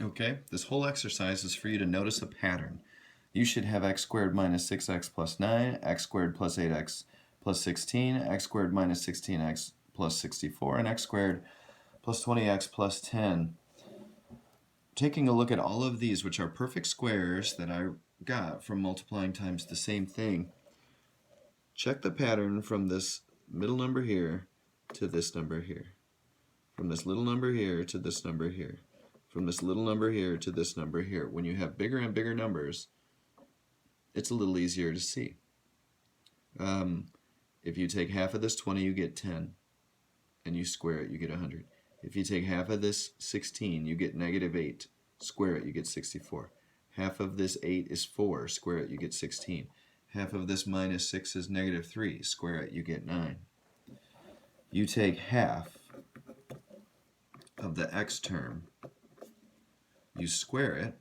Okay, this whole exercise is for you to notice a pattern. You should have x squared minus 6x plus 9, x squared plus 8x plus 16, x squared minus 16x plus 64, and x squared plus 20x plus 10. Taking a look at all of these, which are perfect squares that I got from multiplying times the same thing, check the pattern from this middle number here to this number here, from this little number here to this number here, from this little number here to this number here. When you have bigger and bigger numbers, it's a little easier to see. If you take half of this 20, you get 10, and you square it, you get 100. If you take half of this 16, you get negative 8. Square it, you get 64. Half of this 8 is 4. Square it, you get 16. Half of this minus 6 is negative 3. Square it, you get 9. You take half of the x term, you square it,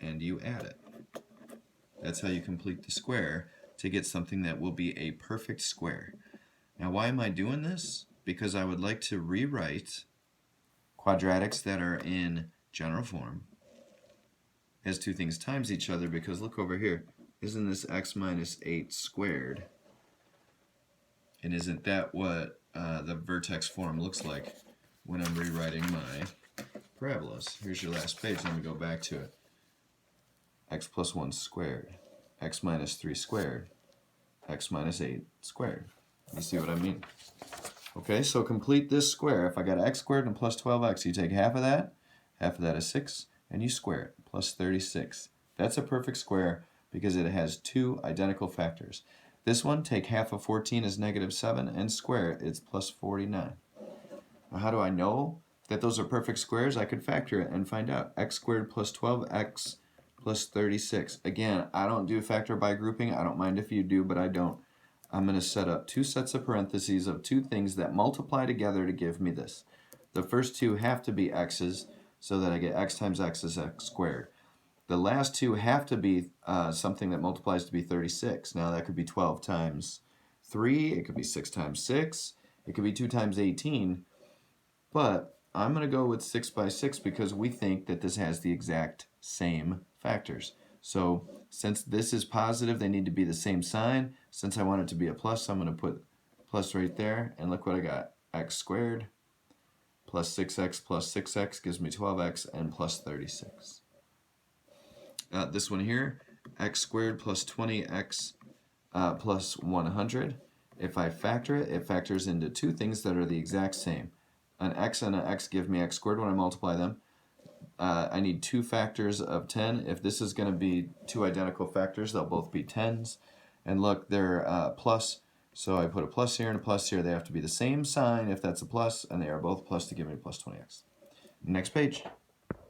and you add it. That's how you complete the square to get something that will be a perfect square. Now, why am I doing this? Because I would like to rewrite quadratics that are in general form as two things times each other, because look over here. Isn't this x minus 8 squared? And isn't that what the vertex form looks like when I'm rewriting my parabolas? Here's your last page. Let me go back to it. X plus 1 squared, x minus 3 squared, x minus 8 squared. You see what I mean? Okay, so complete this square. If I got x squared and plus 12x, you take half of that is 6, and you square it, plus 36. That's a perfect square because it has two identical factors. This one, take half of 14 is negative 7, and square it, it's plus 49. Now, how do I know that those are perfect squares? I could factor it and find out. X squared plus 12x plus 36. Again, I don't do factor by grouping. I don't mind if you do, but I don't. I'm going to set up two sets of parentheses of two things that multiply together to give me this. The first two have to be x's, so that I get x times x is x squared. The last two have to be something that multiplies to be 36. Now that could be 12 times 3, it could be 6 times 6, it could be 2 times 18, but I'm going to go with 6 by 6 because we think that this has the exact same factors. So since this is positive, they need to be the same sign. Since I want it to be a plus, I'm going to put plus right there, and look what I got. X squared plus 6x gives me 12x and plus 36. This one here, x squared plus 20x plus 100. If I factor it, it factors into two things that are the exact same. An x and an x give me x squared when I multiply them. I need two factors of 10. If this is going to be two identical factors, they'll both be 10s. And look, they're plus, so I put a plus here and a plus here. They have to be the same sign if that's a plus, and they are both plus to give me plus 20x. Next page.